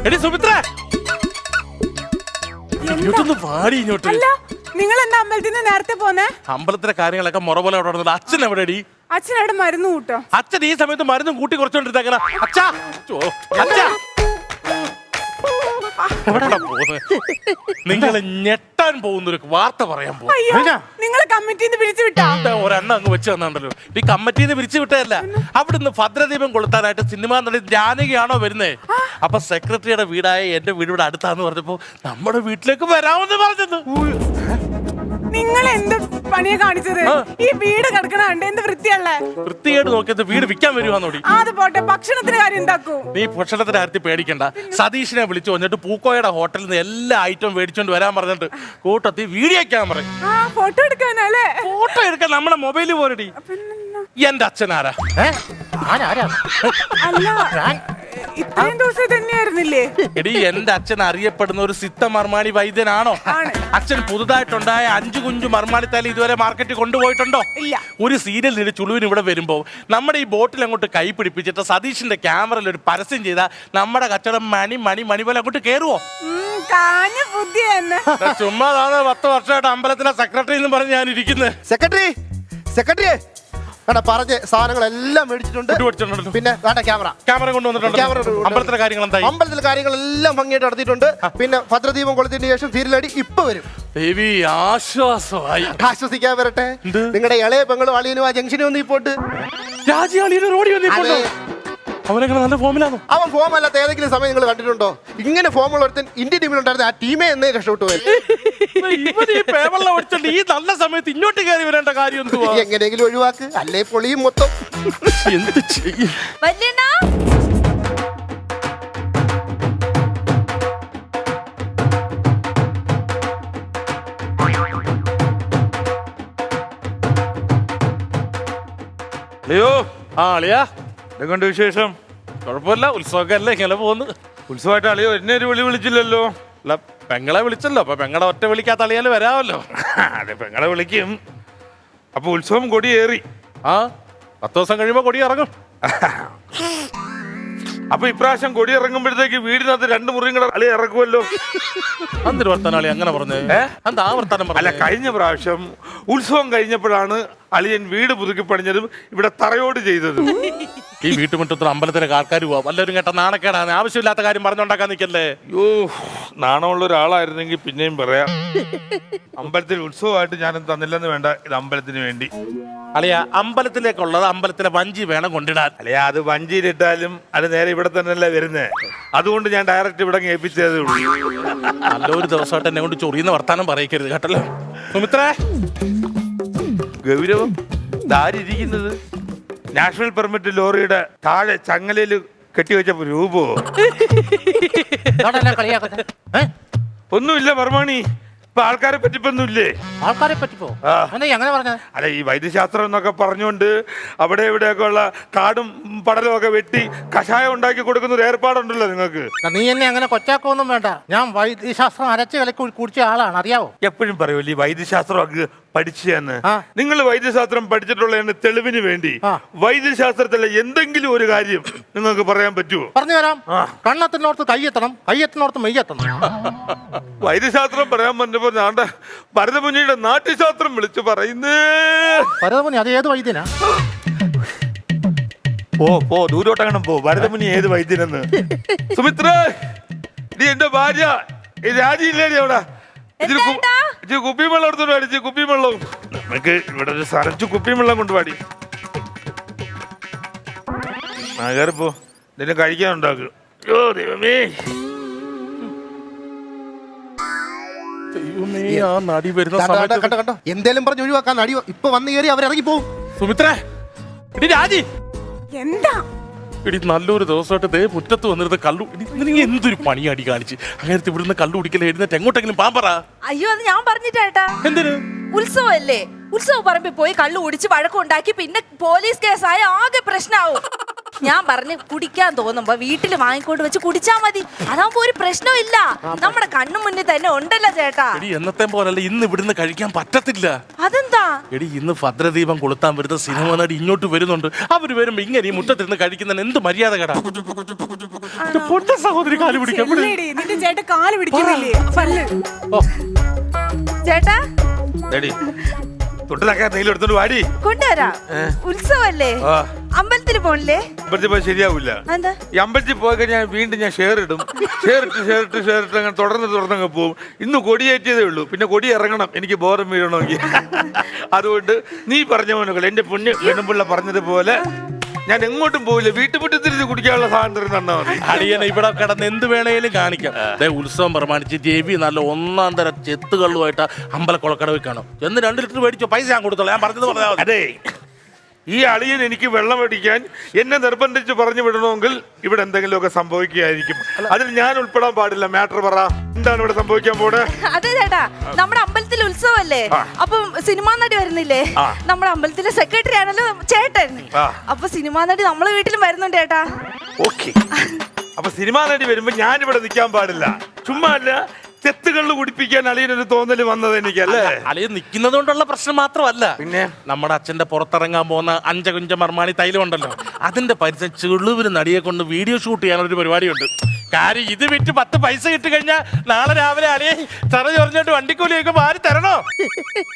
എടി സുമിത്ര, ഇങ്ങോട്ടൊന്ന് പാടി ഇങ്ങോട്ട്. നിങ്ങൾ എന്താ അമ്പലത്തിൽ നിന്ന് നേരത്തെ പോന്നെ? അമ്പലത്തിലെ കാര്യങ്ങളൊക്കെ മുറ പോലെ അവിടെ നടന്നത്. അച്ഛൻ എവിടെടി? അച്ഛൻ അവിടെ മരുന്ന് കൂട്ടോ? അച്ഛൻ ഈ സമയത്ത് മരുന്നും കൂട്ടി കുറച്ചോണ്ടിരുന്നേക്കണ. അച്ഛാ, അച്ഛാ, നിങ്ങളെ ഞെട്ടാൻ പോകുന്നൊരു വാർത്ത പറയാൻ പോകും. നിങ്ങൾ കമ്മിറ്റിന്ന് പിരിച്ചു വിട്ടാ? ഒരെണ്ണം അങ്ങ് വെച്ച് തന്നുണ്ടല്ലോ. ഈ കമ്മിറ്റിന്ന് പിരിച്ചു വിട്ടതല്ല, അവിടുന്ന് ഭദ്രദീപം കൊളുത്താനായിട്ട് സിനിമാ നടി ജാനകിയാണോ വരുന്നേ? അപ്പൊ സെക്രട്ടറിയുടെ വീടായ എന്റെ വീട് ഇവിടെ അടുത്താന്ന് പറഞ്ഞപ്പോ നമ്മുടെ വീട്ടിലേക്ക് വരാമെന്ന് പറഞ്ഞത്. നിങ്ങൾ എന്ത് പണിയാ കാണിച്ചത്? ഈ വീട് കിടക്കണ കണ്ട് എന്ത് വൃത്തിയല്ലേ? വൃത്തിയായിട്ട് നോക്കിയത് വീട് വിൽക്കാൻ വരുവാന്നോടി. അത് പോട്ടെ, ഭക്ഷണത്തിന് കാര്യം എന്താക്കൂ? നീ ഭക്ഷണത്തിന്റെ കാര്യത്തിൽ പേടിക്കണ്ട. സതീഷിനെ വിളിച്ചു വന്നിട്ട് പൂക്കോയുടെ ഹോട്ടലിൽ നിന്ന് എല്ലാ ഐറ്റവും മേടിച്ചോണ്ട് വരാൻ പറഞ്ഞിട്ട് കൂട്ടത്തിൽ വീഡിയോ ക്യാമറ ഫോട്ടോ എടുക്കാനല്ലേ? ഫോട്ടോ എടുക്കാൻ നമ്മുടെ മൊബൈലിൽ പോരടി. എന്റെ അച്ഛനാരാ? അല്ല, ഇത്രയും ദിവസം തന്നെയായിരുന്നില്ലേ? എടി, എന്റെ അച്ഛൻ അറിയപ്പെടുന്ന ഒരു സിദ്ധ മർമാണി വൈദ്യനാണോ? അച്ഛൻ പുതുതായിട്ടുണ്ടായ 5 കുഞ്ചു മർമാണി തല ഇതുവരെ മാർക്കറ്റിൽ കൊണ്ടുപോയിട്ടുണ്ടോ? ഇല്ല. ഒരു സീരിയലിന് ചുളുവിന് ഇവിടെ വരുമ്പോ നമ്മുടെ ഈ ബോട്ടിൽ അങ്ങോട്ട് കൈ പിടിപ്പിച്ചിട്ട് സതീഷിന്റെ ക്യാമറയിൽ ഒരു പരസ്യം ചെയ്താൽ നമ്മുടെ കച്ചവടം മണി മണി മണി പോലെ അങ്ങോട്ട് കേറുവോ? ചുമ്മാ 10 വർഷമായിട്ട് അമ്പലത്തിലെ സെക്രട്ടറി എന്ന് പറഞ്ഞ് ഞാൻ ഇരിക്കുന്നത്. സെക്രട്ടറി പറഞ്ഞ സാധനങ്ങളെല്ലാം മേടിച്ചിട്ടുണ്ട്. പിന്നെ ക്യാമറ കൊണ്ടുവന്നിട്ടുണ്ട്. അമ്പലത്തിലെ കാര്യങ്ങൾ എന്തായി? അമ്പലത്തിലെ കാര്യങ്ങളെല്ലാം ഭംഗിയായിട്ട് നടത്തിയിട്ടുണ്ട്. പിന്നെ ഭദ്രദീപം കൊളുത്തിന് ശേഷം സീരിയലടി ഇപ്പൊ വരും. ദേവി ആശ്വാസമായി. ആശ്വസിക്കാൻ വരട്ടെ. നിങ്ങളുടെ ഇളയ പെങ്ങളും അളിയനും ആ ജംഗ്ഷനിൽ വന്ന് ഇപ്പോട്ട് അവനങ്ങനെ നല്ല ഫോമിലാണോ? അവൻ ഫോം അല്ലാത്ത ഏതെങ്കിലും സമയം നിങ്ങൾ കണ്ടിട്ടുണ്ടോ? ഇങ്ങനെ ഫോമുള്ള ഒരുത്തൻ ഇന്ത്യൻ ടീമിലുണ്ടായിരുന്ന ആ ടീമേ എന്നേ രക്ഷപ്പെട്ടു പോയി. ഈ നല്ല സമയത്ത് ഇങ്ങോട്ട് കയറി വരേണ്ട കാര്യം എന്തുവാ? എങ്ങനെയെങ്കിലും ഒഴിവാക്ക്, അല്ലേ പൊളിയും മൊത്തം. എന്ത് ചെയ്യും? അയ്യോ, അളിയാ, എന്തുകൊണ്ട് വിശേഷം? കുഴപ്പമില്ല, ഉത്സവമൊക്കെ അല്ലേ ഇങ്ങനെ പോകുന്നു. ഉത്സവമായിട്ട് അളിയോ എന്നെ ഒരു വിളി വിളിച്ചില്ലല്ലോ. അല്ല, പെങ്ങളെ വിളിച്ചല്ലോ, അപ്പൊ പെങ്ങളെ ഒറ്റ വിളിക്കാത്ത അളിയാല് വരാമല്ലോ. അതെ, പെങ്ങളെ വിളിക്കും. അപ്പൊ ഉത്സവം കൊടിയേറി. 10 ദിവസം കഴിയുമ്പോ കൊടി ഇറങ്ങും. അപ്പൊ ഇപ്രാവശ്യം കൊടി ഇറങ്ങുമ്പോഴത്തേക്ക് വീടിനകത്ത് 2 മുറിയും കൂടെ അളി ഇറക്കുമല്ലോ. എന്തൊരു വർത്താനം അളി അങ്ങനെ പറഞ്ഞേ? എന്താ ആ വർത്താനം? അല്ല, കഴിഞ്ഞ പ്രാവശ്യം ഉത്സവം കഴിഞ്ഞപ്പോഴാണ് അളിയൻ വീട് പുതുക്കി പണിഞ്ഞതും ഇവിടെ തറയോട് ചെയ്തതും. ഈ വീട്ടുമുറ്റത്തിൽ അമ്പലത്തിലെ ആൾക്കാർ പോവാ, വല്ലവരും കേട്ട നാണക്കേടാണ്. ആവശ്യമില്ലാത്ത കാര്യം പറഞ്ഞുണ്ടാക്കാൻ നിൽക്കല്ലേ. അയ്യോ, നാണമുള്ള ഒരാളായിരുന്നെങ്കിൽ പിന്നെയും പറയാം. അമ്പലത്തിൽ ഉത്സവമായിട്ട് ഞാനും തന്നില്ലെന്ന് വേണ്ട, ഇത് അമ്പലത്തിന് വേണ്ടി. അളിയ, അമ്പലത്തിലേക്കുള്ളത് അമ്പലത്തിലെ വഞ്ചി വേണം കൊണ്ടിടാൻ. അല്ലയാ, അത് വഞ്ചിയിലിട്ടാലും അത് നേരെ ഇവിടെ തന്നെയല്ലേ വരുന്നേ. അതുകൊണ്ട് ഞാൻ ഡയറക്റ്റ് ഇവിടെ ഏൽപ്പിച്ചതേ ഉള്ളൂ. നല്ലൊരു ദിവസമായിട്ട് എന്നെ കൊണ്ട് ചൊറിയുന്ന വർത്താനം പറയിക്കരുത് കേട്ടല്ലോ. സുമിത്രേ, ഗൗരവം ദാരിയിരിക്കുന്നത് നാഷണൽ പെർമിറ്റ് ലോറിയുടെ താഴെ ചങ്ങലയിൽ കെട്ടിവെച്ചപ്പോ രൂപോ ഒന്നുമില്ല മർമാണി. ഇപ്പൊ ആൾക്കാരെ പറ്റിപ്പൊന്നുമില്ലേ? ആൾക്കാരെ പറ്റിപ്പോ എങ്ങനെ പറഞ്ഞ? അല്ല, ഈ വൈദ്യശാസ്ത്രം എന്നൊക്കെ പറഞ്ഞുകൊണ്ട് അവിടെ ഇവിടെയൊക്കെ ഉള്ള കാടും പടലും ഒക്കെ വെട്ടി കഷായം ഉണ്ടാക്കി കൊടുക്കുന്ന ഒരു ഏർപ്പാടുണ്ടല്ലോ നിങ്ങൾക്ക്. നീ എന്നെ അങ്ങനെ കൊച്ചാക്കൊന്നും വേണ്ട. ഞാൻ വൈദ്യശാസ്ത്രം അരച്ച് വിലക്ക് കുടിച്ച ആളാണ്, അറിയാവോ? എപ്പോഴും പറയുമല്ലോ ഈ വൈദ്യശാസ്ത്രം ഒക്കെ പഠിച്ചെന്ന്. നിങ്ങൾ വൈദ്യശാസ്ത്രം പഠിച്ചിട്ടുള്ള തെളിവിന് വേണ്ടി വൈദ്യശാസ്ത്രത്തിലെ എന്തെങ്കിലും ഒരു കാര്യം നിങ്ങൾക്ക് പറയാൻ പറ്റുമോ? പറഞ്ഞു തരാം. കണ്ണത്തിനോർത്ത് കയ്യെത്തണം, കയ്യെത്തിനോർത്ത് മെയ്യെത്തണം. വൈദ്യശാസ്ത്രം പറയാൻ പറഞ്ഞപ്പോ ഞാണ്ട ഭരതമുനിയുടെ നാട്യശാസ്ത്രം വിളിച്ചു പറയുന്നേ. ഭരതമുനി അത് ഏത് വൈദ്യനാ? പോ ദൂരോട്ടങ്ങനെ പോ. ഭരതമുനി ഏത് വൈദ്യനെന്ന്? സുമിത്ര, നീ എന്റെ ഭാര്യ രാജിയില്ലേടി അവിടെ? കുപ്പിയും വെള്ളം എടുത്തോണ്ട് പാടി. കുപ്പിയും വെള്ളവും നമുക്ക് ഇവിടെ ഒരു സരച്ചു കുപ്പിയും വെള്ളം കൊണ്ട് പാടി. കയറിപ്പോ, എന്തെങ്കിലും കഴിക്കാൻ ഉണ്ടാക്കും. ദൈവമേ, കണ്ടോ എന്തേലും പറഞ്ഞ് ഒഴിവാക്കാൻ നടി ഇപ്പൊ വന്നു കയറി അവരിറങ്ങി പോവും. സുമിത്രേ, ഇടി രാജി, എന്താ ഇടി നല്ലൊരു ദിവസമായിട്ട് മുറ്റത്ത് വന്നിരുന്ന കള്ളു. നീ എന്തൊരു പണിയാടി കാണിച്ച് അങ്ങനത്തെ ഇവിടുന്ന് കള്ളു കുടിക്കല്. എഴുന്നേറ്റ് എങ്ങോട്ടെങ്കിലും പാമ്പറ. അയ്യോ, അത് ഞാൻ പറഞ്ഞിട്ടേട്ടാ. എന്തിന്? ഉത്സവല്ലേ, ഉത്സവ പറമ്പിൽ പോയി കള്ളു കുടിച്ച് വഴക്കുണ്ടാക്കി പിന്നെ പോലീസ് കേസായ ആകെ പ്രശ്നമാവും. ഞാൻ പറഞ്ഞ് കുടിക്കാൻ തോന്നുമ്പോ വീട്ടിൽ വാങ്ങിക്കൊണ്ട് വെച്ച് കുടിച്ചാ മതി. അതാവുമ്പോ ഒരു പ്രശ്നമില്ല. നമ്മുടെ കണ്ണു മുന്നിൽ തന്നെ ഉണ്ടല്ലോ ചേട്ടാ. എടി എന്നത്തെ പോലല്ല ഇന്ന് ഇവിടുന്ന് കഴിക്കാൻ പറ്റത്തില്ല. അതെന്താ? എടി ഇന്ന് ഭദ്രദീപം കൊളുത്താൻ വരുന്ന സിനിമ നടി ഇങ്ങോട്ട് വരുന്നുണ്ട്. അവര് വരുമ്പോ ഇങ്ങനെ ഈ മുറ്റത്തിരുന്ന് കഴിക്കുന്നതിന് എന്ത് മര്യാദ കേടാ. പൊട്ട സഹോദരി കാല് പിടിക്കാൻ വിട്. ചെല്ലേടി, നിന്റെ ചേട്ടൻ കാല് പിടിക്കുന്നില്ലേ? പല്ല്. ഓ, ചേട്ടാ എടി തൊട്ടിലാക്കാൻ നെയ്യിൽ എടുത്തോണ്ട് വാടി. കൊണ്ടുവരാം. ഉത്സവല്ലേ? ആ. അമ്പലത്തിൽ പോണില്ലേ? അമ്പലത്തിൽ പോയി ശരിയാവില്ല. എന്താ? ഈ അമ്പലത്തിൽ പോയി കഴിഞ്ഞാൽ വീണ്ടും ഞാൻ ഷെയർ ഇടും. ഷെയർ ഇട്ട് അങ്ങനെ തുടർന്ന് പോകും. ഇന്ന് കൊടിയേറ്റിയതേ ഉള്ളൂ. പിന്നെ കൊടി ഇറങ്ങണം എനിക്ക് ബോധം വീഴണമെങ്കിൽ. അതുകൊണ്ട് നീ പറഞ്ഞ മോനുകൾ എന്റെ പുണ്യ പെണ്ണുപിള്ള പറഞ്ഞതുപോലെ ഞാൻ എങ്ങോട്ടും പോവില്ല. വീട്ടുമുറ്റത്തിരുന്ന് കുടിക്കാനുള്ള സ്വാതന്ത്ര്യം തന്നാ മതി. അടിയനെ ഇവിടെ കിടന്ന് എന്ത് വേണേലും കാണിക്കാം. ഉത്സവം പ്രമാണിച്ച് ജെബി നല്ല 1 തരം ചെത്തുകളുമായിട്ട് അമ്പലക്കുളക്കടവിൽ കാണും. എന്ന് 2 ലിറ്റർ മേടിച്ചോ, പൈസ ഞാൻ കൊടുത്തോളാം. ഞാൻ പറഞ്ഞത് പറഞ്ഞാൽ മതി. അതെ, ഈ അളിയൻ എനിക്ക് വെള്ളം അടിക്കാൻ എന്നെ നിർബന്ധിച്ച് പറഞ്ഞു വിടണമെങ്കിൽ ഇവിടെ എന്തെങ്കിലുമൊക്കെ സംഭവിക്കുകയായിരിക്കും. അതിൽ ഞാൻ ഉൾപ്പെടാൻ പാടില്ല. മാറ്റർ പറ, എന്താണ് ഇവിടെ സംഭവിക്കാൻ പോണേ? അതെ ചേട്ടാ, നമ്മുടെ അമ്പലത്തിൽ ഉത്സവല്ലേ? അപ്പം സിനിമാ നടി വരുന്നില്ലേ? നമ്മുടെ അമ്പലത്തിലെ സെക്രട്ടറി ആണല്ലോ ചേട്ടൻ. അപ്പൊ സിനിമാ നടി നമ്മളെ വീട്ടിലും വരുന്നുണ്ട് ചേട്ടാ. ഓക്കെ, അപ്പൊ സിനിമാ നടി വരുമ്പോ ഞാൻ ഇവിടെ നിൽക്കാൻ പാടില്ല. ചുമ്മാ അല്ല, ചെത്തുകളിൽ കുടിപ്പിക്കാൻ അളിയനൊരു തോന്നല് വന്നത് എനിക്കല്ലേ? അളിയൻ നിൽക്കുന്നത് കൊണ്ടുള്ള പ്രശ്നം മാത്രമല്ല, പിന്നെ നമ്മുടെ അച്ഛന്റെ പുറത്തിറങ്ങാൻ പോകുന്ന 5 കുഞ്ച മർമാണി തൈലം ഉണ്ടല്ലോ, അതിന്റെ പരിസരം ചെളുവിന് നടിയെ കൊണ്ട് വീഡിയോ ഷൂട്ട് ചെയ്യാനൊരു പരിപാടിയുണ്ട്. കാര്യം ഇത് വിറ്റ് 10 പൈസ കിട്ടി കഴിഞ്ഞാൽ നാളെ രാവിലെ അളിയെ ചറ ചൊറിഞ്ഞിട്ട് വണ്ടിക്കൂലിയൊക്കെ മാറി തരണോ?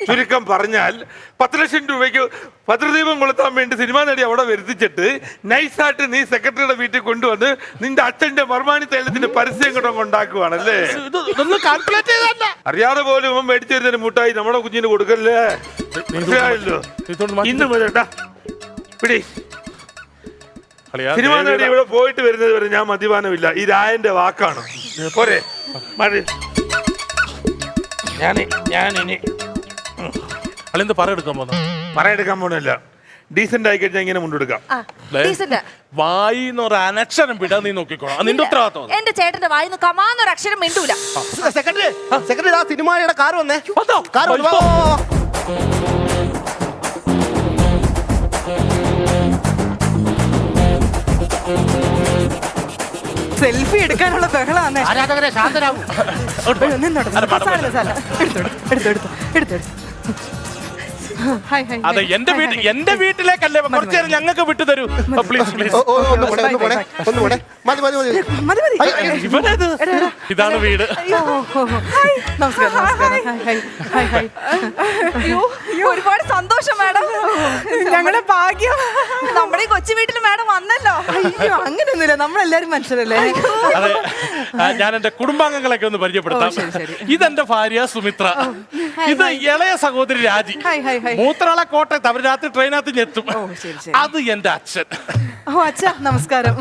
ചുരുക്കം പറഞ്ഞാൽ 10 ലക്ഷം രൂപയ്ക്ക് ഭദ്രദീപം കൊളുത്താൻ വേണ്ടി സിനിമാ നടി അവിടെ വരുത്തിച്ചിട്ട് നൈസായിട്ട് നീ സെക്രട്ടറിയുടെ വീട്ടിൽ കൊണ്ടുവന്ന് നിന്റെ അച്ഛന്റെ മർമാണി തൈലത്തിന്റെ പരസ്യം കൂടെ ഉണ്ടാക്കുവാണല്ലേ? ഇതൊന്നും കാൽക്കുലേറ്റ് ചെയ്തല്ല. അറിയാതെ പോലും ഇവൻ മേടിച്ചു തരുന്നതിന് മുട്ടായി നമ്മുടെ കുഞ്ഞിന് കൊടുക്കല്ലേ? മനസ്സിലായല്ലോ? ഇന്ന് മുതലേട്ടാ പിടി. സിനിമാ നടി ഇവിടെ പോയിട്ട് വരുന്നത് വരെ ഞാൻ മദ്യപാനമില്ല. ഈ രായന്റെ വാക്കാണ്. പോരെ മതി. ഞാനിനി അളിയെന്ത് പറയെടുക്കാൻ പോന്ന? പറയെടുക്കാൻ പോണില്ല. ഡീസന്റ് ആയി കഴിഞ്ഞാൽ ഇങ്ങനെ മുണ്ടെടുക്കാം. വായിന്ന് ഒരു അനക്ഷരം വിടാൻ നീ നോക്കിക്കോളാം. നിന്റെ ഉത്തരവാദിത്വം. എന്റെ ചേട്ടന്റെ വായിന്ന് കമാന്നൊരു അക്ഷരം മിണ്ടൂല. സെക്രട്ടറി ആ സിനിമയുടെ കാർ വന്നേ. കാർ സെൽഫി എടുക്കാനുള്ള ബഹളാണ്. ആരാധകരെ ശാന്തരാകും. അതെ, എന്റെ വീട്ടിലേക്കല്ലേ, കുറച്ചു നേരം ഞങ്ങൾക്ക് വിട്ടു തരൂ പ്ലീസ് പ്ലീസ്. ഇവനത് ഇതാണ് വീട്. ഒരുപാട് സന്തോഷം മാഡം. ഞങ്ങളുടെ ഭാഗ്യം. നമ്മുടെ ഈ കൊച്ചു വീട്ടിൽ മാഡം വന്നല്ലോ. അയ്യോ, അങ്ങനെയൊന്നുമില്ല, നമ്മളെല്ലാരും മനുഷ്യരല്ലേ. അതെ, ഞാൻ എന്റെ കുടുംബാംഗങ്ങളൊക്കെ ഒന്ന് പരിചയപ്പെടുത്താം. ഇതെന്റെ ഭാര്യ സുമിത്ര. ഇത് ഇളയ സഹോദരി രാജി. മൂത്രാളെ കോട്ടയത്ത്. അവർ രാത്രി ട്രെയിനകത്ത് ഞെത്തും. അത് എന്റെ അച്ഛൻ. ഓ അച്ഛാ, നമസ്കാരം.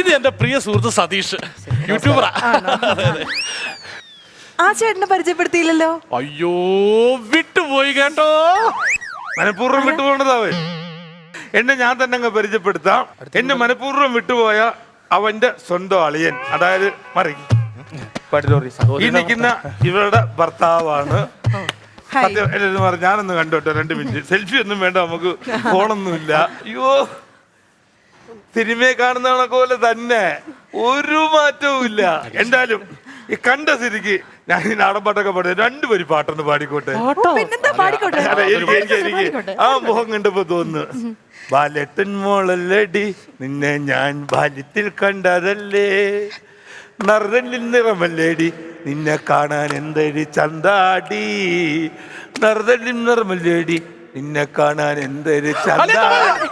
ഇത് എന്റെ പ്രിയ സുഹൃത്ത് സതീഷ്, യൂട്യൂബറാ. ആ ചേട്ടനെ പരിചയപ്പെടുത്തിയില്ലല്ലോ. അയ്യോ, വിട്ടുപോയി കേട്ടോ. മനഃപൂർവ്വം വിട്ടുപോകേണ്ടതാവേ. എന്നെ ഞാൻ തന്നെ അങ്ങ് പരിചയപ്പെടുത്താം. എന്നെ മനഃപൂർവ്വം വിട്ടുപോയ അവന്റെ സ്വന്തം അളിയൻ, അതായത് ഈ നിൽക്കുന്ന ഇവരുടെ ഭർത്താവാണ്. ഞാനൊന്ന് കണ്ടോട്ടെ 2 മിനിറ്റ്. സെൽഫി ഒന്നും വേണ്ട, നമുക്ക് ഫോണൊന്നുമില്ല. അയ്യോ, സിനിമയെ കാണുന്ന പോലെ തന്നെ ഒരു മാറ്റവും ഇല്ല. എന്തായാലും ഈ കണ്ട സ്ഥിതിക്ക് ഞാൻ ഈ നാടൻ പാട്ടൊക്കെ പാടി 2 വരി പാട്ടൊന്ന് പാടിക്കോട്ടെ. അതെ, എനിക്ക് ആ മുഖം കണ്ടപ്പോ തോന്നുന്നു, ബാലട്ടൻ മോളല്ലടി നിന്നെ ഞാൻ ബാല്യത്തിൽ കണ്ടതല്ലേ, നറുതല്ലിൽ നിറമല്ലേടി നിന്നെ കാണാൻ എന്തൊരു ചന്താടി, നറുതല്ലിൽ നിറമല്ലേടി നിന്നെ കാണാൻ എന്തൊരു ചന്താടി.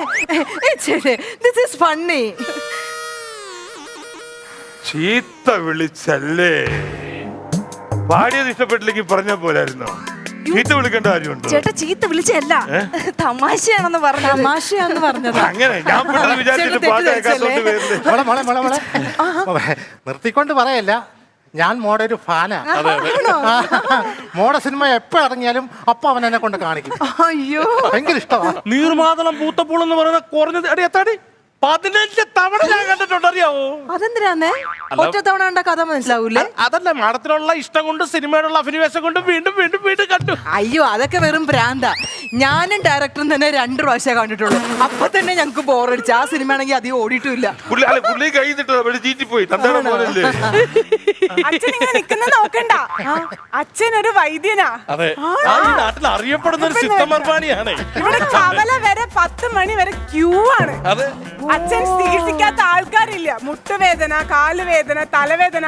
ചീത്ത വിളിച്ചല്ലേ? പാടിയത് ഇഷ്ടപ്പെട്ടില്ലെങ്കിൽ പറഞ്ഞ പോലായിരുന്നോ? ചീത്ത വിളിക്കേണ്ട കാര്യമുണ്ടോ? ചേട്ടാ, ചീത്ത വിളിച്ചല്ല, തമാശയാണെന്ന് പറഞ്ഞത്. അങ്ങനെ ഞാൻ വിചാരിച്ചിട്ട് പാട്ട് കേൾക്കാത്തോണ്ട് പേരില് നിർത്തിക്കൊണ്ട് പറയല്ല, ഞാൻ മോടെ ഒരു ഫാനാ. മോടെ സിനിമ എപ്പോ ഇറങ്ങിയാലും അപ്പൊ അവൻ എന്നെ കൊണ്ട് കാണിക്കും. അയ്യോ, ഭയങ്കര ഇഷ്ടമാണ്. നീർമാതളം പൂത്തപ്പൂൾ എന്ന് പറയുന്ന കുറഞ്ഞത് അടി എത്താടി 15 തവണ ഞാൻ കണ്ടിട്ടുണ്ട്, അറിയാവോ? അതെന്തിനാന്നേ? ഒറ്റ തവണ കണ്ട കഥ മനസ്സിലാവൂലേ? അതല്ല, മാഡത്തിനുള്ള ഇഷ്ടം കൊണ്ട് സിനിമയോടുള്ള അഭിനിവേശം കൊണ്ട് വീണ്ടും വീണ്ടും വീണ്ടും കണ്ടു. അയ്യോ, അതൊക്കെ വെറും ഭ്രാന്താ. ഞാനും ഡയറക്ടറും തന്നെ 2 പ്രാവശ്യം കണ്ടിട്ടുള്ളൂ. അപ്പൊ തന്നെ ഞങ്ങക്ക് ബോറടിച്ചു. ആ സിനിമ ആണെങ്കിൽ അധികം ഓടിയിട്ടില്ല. പുള്ളി കൈ ചീറ്റിപ്പോയി. അച്ഛൻ ഇങ്ങനെ നിക്കുന്ന നോക്കണ്ട. അച്ഛൻ ഒരു വൈദ്യനാ. അതെ, ആ ഈ നാട്ടിൽ അറിയപ്പെടുന്ന ഒരു സിദ്ധമർമാണിയാണ്. ഇവിടെ കവല വരെ 10 മണി വരെ ക്യൂ ആണ്. അതെ, അച്ഛൻ ചികിത്സിക്കാത്ത ആൾക്കാരില്ല. മുട്ടുവേദന, കാലുവേദന, തലവേദന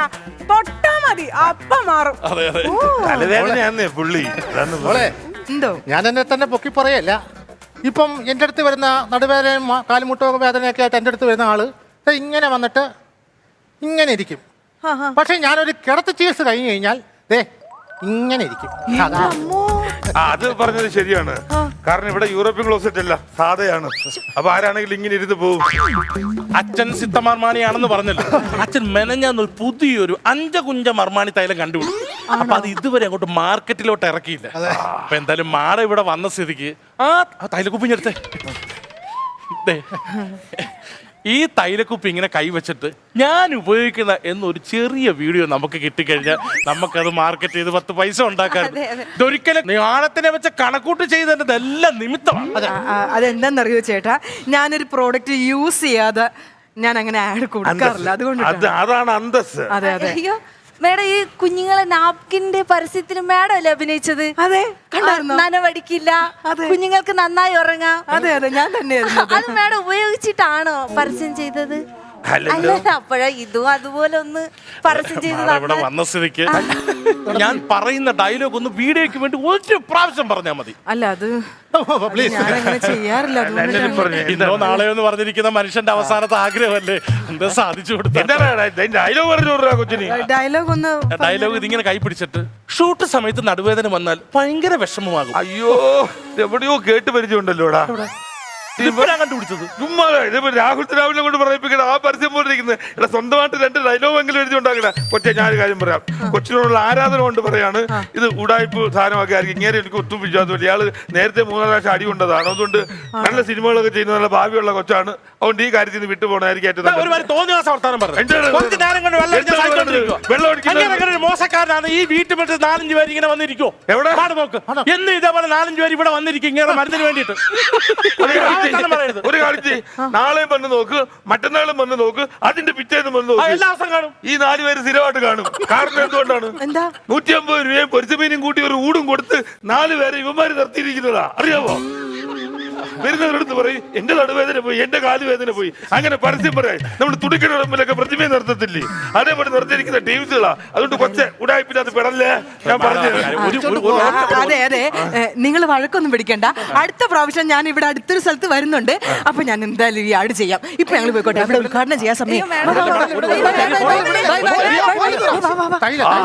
തൊട്ടാ മതി, അപ്പം മാറും. അതെ, അതെ. തലവേദനയാന്നേ പുള്ളി. മോളെ, എന്തോ ഞാൻ എന്നെ തന്നെ പൊക്കി പറയല്ല. ഇപ്പം എൻ്റെ അടുത്ത് വരുന്ന നടുവേദനയും കാലുമുട്ടോ വേദനയൊക്കെ ആയിട്ട് എൻ്റെ അടുത്ത് വരുന്ന ആള് ദേ ഇങ്ങനെ വന്നിട്ട് ഇങ്ങനെ ഇരിക്കും. പക്ഷെ ഞാനൊരു കിടത്തി ചികിത്സ കഴിഞ്ഞു കഴിഞ്ഞാൽ ദേ ഇങ്ങനെ ഇരിക്കും. അതാ അത് പറഞ്ഞത് ശരിയാണ്. കാരണം ഇവിടെ യൂറോപ്യൻ ക്ലോസറ്റ് അല്ല, സാധയാണ്. അപ്പൊ ആരാണെങ്കിലും ഇങ്ങനെ ഇരുന്ന് പോകും. അച്ഛൻ സിദ്ധമർമാണിയാണെന്ന് പറഞ്ഞല്ലോ. അച്ഛൻ മെനഞ്ഞാന്നൊരു പുതിയൊരു 5 കുഞ്ച മർമാണി തൈലം കണ്ടുപിടിച്ചു. അപ്പൊ അത് ഇതുവരെ അങ്ങോട്ട് മാർക്കറ്റിലോട്ട് ഇറക്കിയില്ല. അപ്പൊ എന്തായാലും മാഡം ഇവിടെ വന്ന സ്ഥിതിക്ക് ആ തൈലക്കുപ്പിഞ്ഞെടുത്തേ. ഈ തൈലക്കുപ്പി ഇങ്ങനെ കൈവച്ചിട്ട് ഞാൻ ഉപയോഗിക്കുന്ന എന്നൊരു ചെറിയ വീഡിയോ നമുക്ക് കിട്ടിക്കഴിഞ്ഞാൽ നമുക്കത് മാർക്കറ്റ് ചെയ്ത് 10 പൈസ ഉണ്ടാക്കാൻ. ഇതൊരിക്കലും ആഴത്തിനെ വെച്ച കണക്കൂട്ട് ചെയ്തതെല്ലാം നിമിത്തമാണ്. അതെന്താന്നറിയോ ചേട്ടാ, ഞാനൊരു പ്രോഡക്റ്റ് യൂസ് ചെയ്യാതെ ഞാൻ അങ്ങനെ ആഡ് കൊടുക്കാറില്ല. അതുകൊണ്ട് അതാണ് അന്തസ്. അതെ അതെ. അയ്യോ മേഡം, ഈ കുഞ്ഞുങ്ങളെ നാപ്കിന്റെ പരസ്യത്തിന് മേഡം അല്ലേ അഭിനയിച്ചത്? അതെ, കണ്ടായിരുന്നോ? നനവടിക്കില്ല, കുഞ്ഞുങ്ങൾക്ക് നന്നായി ഉറങ്ങാം. അതെ അതെ, ഞാൻ തന്നെയായിരുന്നു. അത് മേഡം ഉപയോഗിച്ചിട്ടാണോ പരസ്യം ചെയ്തത്? അല്ല, അപ്പോഴാ ഇതും അതുപോലെ ഒന്ന് പരസ്യം ചെയ്ത് ഇവിടെ വന്ന സ്ഥിതിക്ക് ഞാൻ പറയുന്ന ഡയലോഗ് ഒന്ന് വീഡിയോക്ക് വേണ്ടി 1 പ്രാവശ്യം പറഞ്ഞാൽ മതി. അല്ല, അത് ഞാനങ്ങനെ ചെയ്യാറില്ല. ഇന്നോ നാളെയോ എന്ന് പറഞ്ഞിരിക്കുന്ന മനുഷ്യന്റെ അവസാനത്തെ ആഗ്രഹമല്ലേ, എന്താ സാധിച്ചു കൊടുത്ത ഡയലോഗ് പറഞ്ഞു കൊച്ചിന്. ഡയലോഗ് ഒന്ന് ഡയലോഗ് ഇതിങ്ങനെ കൈ പിടിച്ചിട്ട് ഷൂട്ട് സമയത്ത് നടുവേദന വന്നാൽ ഭയങ്കര വിഷമമാകും. അയ്യോ, എവിടെയോ കേട്ട് പരിചയമുണ്ടല്ലോടാ. കണ്ടുപിടിച്ചത് ചുമ്മാ രാഹുൽ ദ്രാവിഡിനെ കൊണ്ട് പറയിപ്പിക്കണ ആ പരസ്യം പോലെ ഇരിക്കുന്നത്. ഇവിടെ സ്വന്തമായിട്ട് 2 ഡയലോഗ് എങ്കിലും എഴുതി ഉണ്ടാക്കണ. കൊച്ചെ, ഞാനൊരു കാര്യം പറയാം. കൊച്ചിനോടുള്ള ആരാധന കൊണ്ട് പറയാണ്, ഇത് ഉടായ്പ് സാധനമൊക്കെ ആയിരിക്കും. ഇങ്ങനെ എനിക്ക് ഒത്തും വിശ്വാസമില്ല. ഇയാള് നേരത്തെ 3 പ്രാവശ്യം അടി കൊണ്ടതാണ്. അതുകൊണ്ട് നല്ല സിനിമകളൊക്കെ ചെയ്യുന്ന നല്ല ഭാവിയുള്ള കൊച്ചാണ്. അതുകൊണ്ട് ഈ കാര്യത്തിൽ നിന്ന് വിട്ടുപോകണമായിരിക്കും ഏറ്റവും മോശക്കാരനാണ്. ഈ വീട്ടിൽ 4-5 പേര് ഇങ്ങനെ വന്നിരിക്കോ? എവിടെ നോക്ക്, എന്ന് ഇതേപോലെ 4-5 പേര് ഇവിടെ വന്നിരിക്കും ഇങ്ങനെ മരുന്നിന് വേണ്ടിയിട്ട്. ഒരു കാണിച്ച് നാളെയും വന്ന് നോക്ക്, മറ്റന്നാളും വന്ന് നോക്ക്, അതിന്റെ പിറ്റേന്ന് വന്ന് നോക്ക്. എല്ലാ ദിവസം കാണും. ഈ 4 പേര് സ്ഥിരമായിട്ട് കാണും. കാരണം എന്തുകൊണ്ടാണ്? 150 രൂപയും പൊരിച്ചമീനും കൂട്ടി ഒരു ഊടും കൊടുത്ത് 4 പേരെ ഇവന്മാര് നിർത്തിയിരിക്കുന്നതാ. അറിയാമോ? വരുന്നവരടുത്ത് പറയും എന്റെ നടുവേദന പോയി, എന്റെ കാലുവേദന പോയി, അങ്ങനെ പരസ്യം പറയാം. നമ്മൾ തുടിക്കണ മുമ്പിലൊക്കെ പ്രതിമയെ നിർത്തത്തില്ലേ, അതേപോലെ നിർത്തിയിരിക്കുന്ന ടീംസുകളാ. അതുകൊണ്ട് കൊച്ചെ ഉടായ്പില്ലാതെ പെടല്ലേ, ഞാൻ പറഞ്ഞു. അതെ അതെ, നിങ്ങൾ വഴക്കൊന്നും പിടിക്കണ്ട. അടുത്ത പ്രാവശ്യം ഞാൻ ഇവിടെ അടുത്തൊരു സ്ഥലത്ത് വരുന്നുണ്ട്. അപ്പൊ ഞാൻ എന്തായാലും ഈ ആഡ് ചെയ്യാം. ഇപ്പൊ ഞങ്ങൾ പോയിക്കോട്ടെ, അവിടെ ഉദ്ഘാടനം ചെയ്യാൻ സമയം.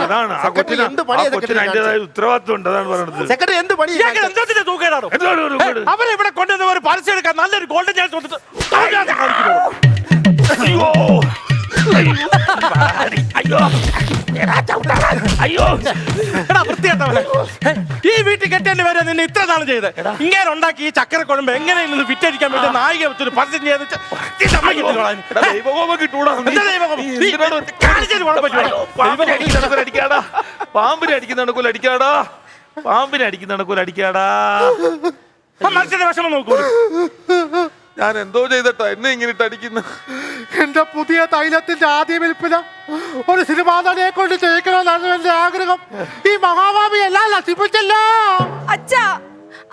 അതാണ് ആ കൊച്ചിന് അതിന്റേതായ ഉത്തരവാദിത്വം ഉണ്ട്. അതാണ് പറയുന്നത്. സെക്രട്ടറി എന്ത് പണി? അവരെ ഇവിടെ കൊണ്ടുവന്ന ഒരു പരസ്യം എടുക്കാൻ നല്ലൊരു ഗോൾഡൻ ചാൻസ് കൊടുത്തിട്ട് ഈ വീട്ടിൽ കെട്ടേണ്ടി വരെ നിന്നെ ഇത്ര നാളും ചെയ്ത് ഇങ്ങനെ ഉണ്ടാക്കി ഈ ചക്കരക്കുഴമ്പ് എങ്ങനെ നിന്ന് വിറ്റടിക്കാൻ വേണ്ടി നായിക വെച്ചൊരു പരസ്യം ചെയ്ത് പാമ്പിനെ അടിക്കുന്ന നടക്കൂല അടിക്കാടാ, പാമ്പിനെ അടിക്കുന്ന നടക്കൂല അടിക്കാടാ. മനുഷ്യന്റെ വിഷമം നോക്കൂ. ഞാൻ എന്തോ ചെയ്തട്ടാ എന്നെ ഇങ്ങനെ അടിക്കുന്ന? എന്റെ പുതിയ തൈലത്തിന്റെ ആദ്യ വിൽപ്പന ഒരു സിനിമാ നടിയെ കൊണ്ട് ചെയ്യിക്കണമെന്നാണ് എന്റെ ആഗ്രഹം. ഈ മഹാഭാവി എല്ലാം നശിപ്പിച്ചല്ലോ. അച്ഛാ,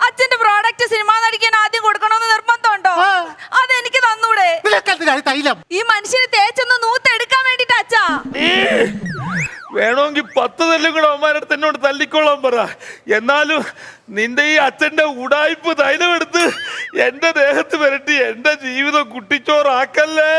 അച്ഛന്റെ പ്രോഡക്റ്റ് സിനിമ നടിക്കാൻ ആദ്യം കൊടുക്കണമെന്ന് നിർബന്ധമുണ്ടോ? അതെനിക്ക് തന്നൂടെ? തൈലം ഈ മനുഷ്യനെ തേച്ചൊന്ന് നൂത്തെടുക്കാൻ വേണ്ടിട്ട് അച്ഛാ. വേണമെങ്കിൽ 10 തല്ലും കൂടെ അവന്മാരടുത്ത് എന്നോട് തല്ലിക്കോളാൻ പറ. എന്നാലും നിന്റെ ഈ അച്ഛന്റെ ഉടായ്പ് തൈലം എടുത്ത് എന്റെ ദേഹത്ത് വരട്ടി എന്റെ ജീവിതം കുട്ടിച്ചോറാക്കല്ലേ.